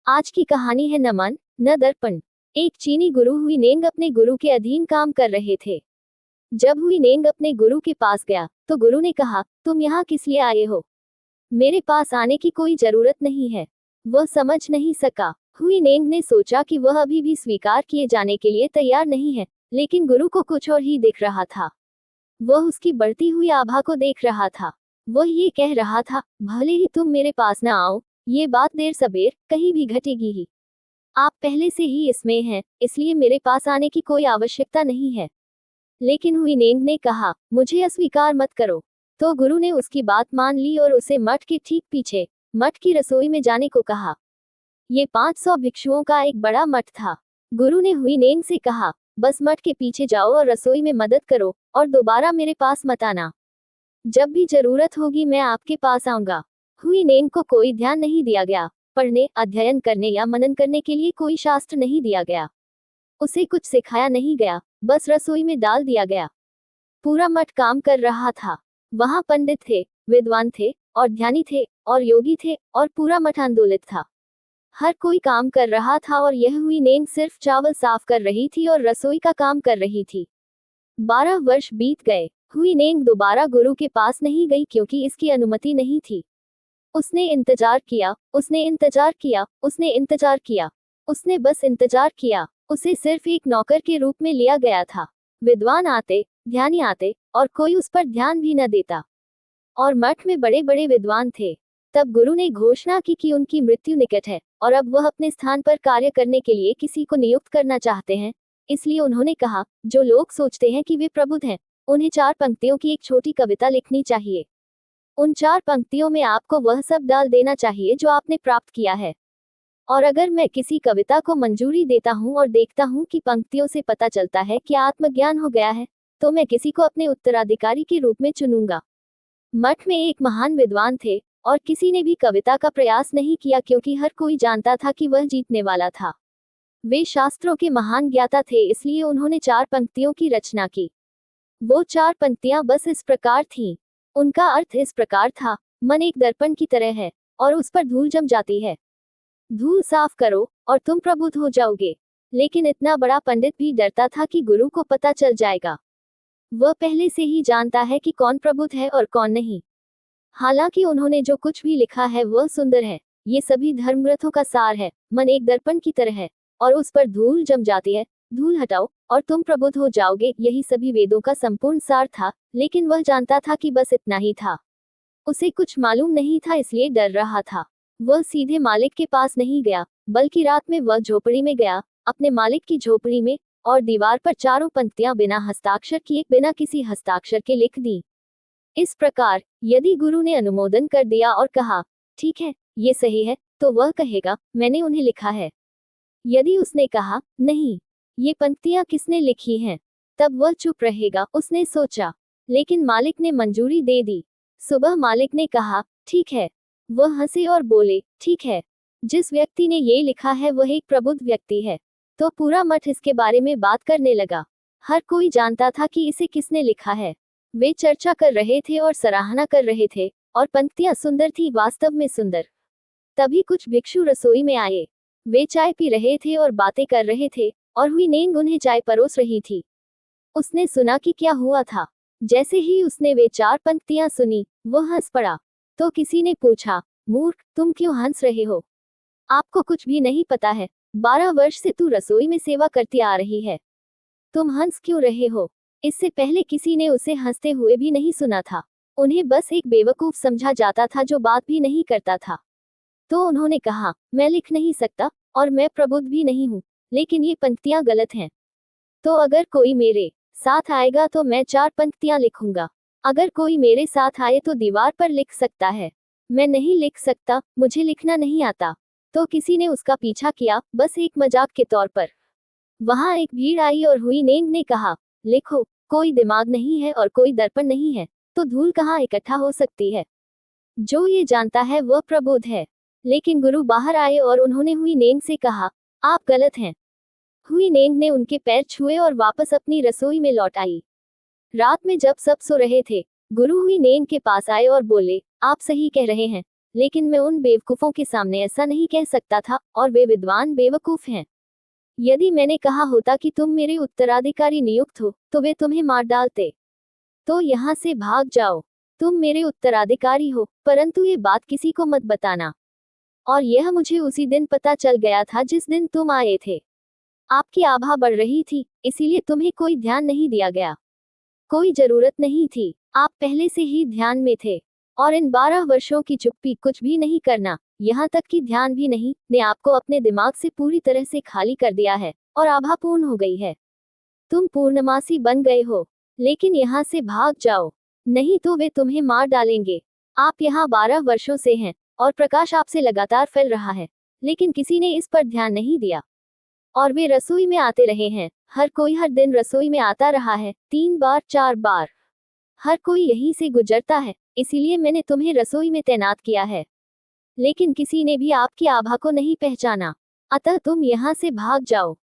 आज की कहानी है न मन न दर्पण। एक चीनी गुरु हुईनेंग अपने गुरु के अधीन काम कर रहे थे। जब हुईनेंग अपने गुरु के पास गया तो गुरु ने कहा, तुम यहाँ किस लिए आए हो? मेरे पास आने की कोई जरूरत नहीं है। वह समझ नहीं सका। हुईनेंग ने सोचा कि वह अभी भी स्वीकार किए जाने के लिए तैयार नहीं है, लेकिन गुरु को कुछ और ही दिख रहा था। वह उसकी बढ़ती हुई आभा को देख रहा था। वह ये कह रहा था, भले ही तुम मेरे पास न आओ, ये बात देर सबेर कहीं भी घटेगी ही। आप पहले से ही इसमें हैं, इसलिए मेरे पास आने की कोई आवश्यकता नहीं है। लेकिन हुईनेंग ने कहा, मुझे अस्वीकार मत करो। तो गुरु ने उसकी बात मान ली और उसे मठ के ठीक पीछे मठ की रसोई में जाने को कहा। ये 500 भिक्षुओं का एक बड़ा मठ था। गुरु ने हुईनेंग से कहा, बस मठ के पीछे जाओ और रसोई में मदद करो और दोबारा मेरे पास मत आना। जब भी जरूरत होगी मैं आपके पास आऊंगा। हुईनेंग को कोई ध्यान नहीं दिया गया। पढ़ने, अध्ययन करने या मनन करने के लिए कोई शास्त्र नहीं दिया गया। उसे कुछ सिखाया नहीं गया, बस रसोई में डाल दिया गया। पूरा मठ काम कर रहा था। वहां पंडित थे, विद्वान थे और ध्यानी थे और योगी थे और पूरा मठ आंदोलित था। हर कोई काम कर रहा था और यह हुईनेंग सिर्फ चावल साफ कर रही थी और रसोई का काम कर रही थी। 12 वर्ष बीत गए। हुईनेंग दोबारा गुरु के पास नहीं गई क्योंकि इसकी अनुमति नहीं थी। उसने इंतजार किया, उसने इंतजार किया, उसने इंतजार किया, उसने बस इंतजार किया। उसे सिर्फ एक नौकर के रूप में लिया गया था। विद्वान आते, ध्यानी आते और कोई उस पर ध्यान भी न देता। और मठ में बड़े बड़े विद्वान थे। तब गुरु ने घोषणा की कि उनकी मृत्यु निकट है और अब वह अपने स्थान पर कार्य करने के लिए किसी को नियुक्त करना चाहते हैं। इसलिए उन्होंने कहा, जो लोग सोचते हैं कि वे प्रबुद्ध हैं, उन्हें 4 पंक्तियों की एक छोटी कविता लिखनी चाहिए। उन 4 पंक्तियों में आपको वह सब डाल देना चाहिए जो आपने प्राप्त किया है। और अगर मैं किसी कविता को मंजूरी देता हूँ और देखता हूँ कि पंक्तियों से पता चलता है कि आत्मज्ञान हो गया है, तो मैं किसी को अपने उत्तराधिकारी के रूप में चुनूंगा। मठ में एक महान विद्वान थे और किसी ने भी कविता का प्रयास नहीं किया क्योंकि हर कोई जानता था कि वह जीतने वाला था। वे शास्त्रों के महान ज्ञाता थे, इसलिए उन्होंने 4 पंक्तियों की रचना की। वो 4 पंक्तियां बस इस प्रकार थीं। उनका अर्थ इस प्रकार था, मन एक दर्पण की तरह है और उस पर धूल जम जाती है। धूल साफ करो और तुम प्रबुद्ध हो जाओगे। लेकिन इतना बड़ा पंडित भी डरता था कि गुरु को पता चल जाएगा। वह पहले से ही जानता है कि कौन प्रबुद्ध है और कौन नहीं। हालांकि उन्होंने जो कुछ भी लिखा है वह सुंदर है। ये सभी धर्मग्रंथों का सार है। मन एक दर्पण की तरह है और उस पर धूल जम जाती है। धूल हटाओ और तुम प्रबुद्ध हो जाओगे, यही सभी वेदों का संपूर्ण सार था। लेकिन वह जानता था कि बस इतना ही था। उसे कुछ मालूम नहीं था, इसलिए डर रहा था। वह सीधे मालिक के पास नहीं गया, बल्कि रात में वह झोपड़ी में गया, अपने मालिक की झोपड़ी में, और दीवार पर 4 पंक्तियां बिना हस्ताक्षर किए, बिना किसी हस्ताक्षर के लिख दी। इस प्रकार, यदि गुरु ने अनुमोदन कर दिया और कहा, ठीक है, ये सही है, तो वह कहेगा, मैंने उन्हें लिखा है। यदि उसने कहा, नहीं, ये पंक्तियां किसने लिखी हैं, तब वह चुप रहेगा। उसने सोचा, लेकिन मालिक ने मंजूरी दे दी। सुबह मालिक ने कहा, ठीक है। वह हंसे और बोले, ठीक है, जिस व्यक्ति ने ये लिखा है वह एक प्रबुद्ध व्यक्ति है। तो पूरा मठ इसके बारे में बात करने लगा। हर कोई जानता था कि इसे किसने लिखा है। वे चर्चा कर रहे थे और सराहना कर रहे थे, और पंक्तियां सुंदर थी, वास्तव में सुंदर। तभी कुछ भिक्षु रसोई में आए। वे चाय पी रहे थे और बातें कर रहे थे, और हुईनेंग उन्हें चाय परोस रही थी। उसने सुना कि क्या हुआ था। जैसे ही उसने वे 4 पंक्तियां सुनी, वह हंस पड़ा। तो किसी ने पूछा, मूर्ख, तुम क्यों हंस रहे हो? आपको कुछ भी नहीं पता है। 12 वर्ष से तू रसोई में सेवा करती आ रही है। तुम हंस क्यों रहे हो? इससे पहले किसी ने उसे हंसते हुए भी नहीं सुना था। उन्हें बस एक बेवकूफ समझा जाता था जो बात भी नहीं करता था। तो उन्होंने कहा, मैं लिख नहीं सकता और मैं प्रबुद्ध भी नहीं हूँ, लेकिन ये पंक्तियां गलत हैं। तो अगर कोई मेरे साथ आएगा तो मैं 4 पंक्तियां लिखूंगा। अगर कोई मेरे साथ आए तो दीवार पर लिख सकता है। मैं नहीं लिख सकता, मुझे लिखना नहीं आता। तो किसी ने उसका पीछा किया, बस एक मजाक के तौर पर। वहां एक भीड़ आई और हुईनेंग ने कहा, लिखो, कोई दिमाग नहीं है और कोई दर्पण नहीं है, तो धूल कहाँ इकट्ठा हो सकती है? जो ये जानता है वह प्रबुद्ध है। लेकिन गुरु बाहर आए और उन्होंने हुईनेंग से कहा, आप गलत हैं। हुईनेंग ने उनके पैर छुए और वापस अपनी रसोई में लौट आई। रात में जब सब सो रहे थे, गुरु हुईनेंग के पास आए और बोले, आप सही कह रहे हैं, लेकिन मैं उन बेवकूफों के सामने ऐसा नहीं कह सकता था, और वे विद्वान बेवकूफ हैं। यदि मैंने कहा होता कि तुम मेरे उत्तराधिकारी नियुक्त हो, तो वे तुम्हें मार डालते। तो यहाँ से भाग जाओ। तुम मेरे उत्तराधिकारी हो, परंतु ये बात किसी को मत बताना। और यह मुझे उसी दिन पता चल गया था जिस दिन तुम आए थे। आपकी आभा बढ़ रही थी, इसीलिए तुम्हें कोई ध्यान नहीं दिया गया। कोई जरूरत नहीं थी, आप पहले से ही ध्यान में थे। और इन 12 वर्षों की चुप्पी, कुछ भी नहीं करना, यहाँ तक कि ध्यान भी नहीं, ने आपको अपने दिमाग से पूरी तरह से खाली कर दिया है, और आभा पूर्ण हो गई है। तुम पूर्णमासी बन गए हो। लेकिन यहाँ से भाग जाओ, नहीं तो वे तुम्हें मार डालेंगे। आप यहाँ 12 वर्षों से हैं, और प्रकाश आपसे लगातार फैल रहा है, लेकिन किसी ने इस पर ध्यान नहीं दिया। और वे रसोई में आते रहे हैं, हर कोई हर दिन रसोई में आता रहा है, 3 बार 4 बार। हर कोई यहीं से गुजरता है, इसीलिए मैंने तुम्हें रसोई में तैनात किया है। लेकिन किसी ने भी आपकी आभा को नहीं पहचाना। अतः तुम यहाँ से भाग जाओ।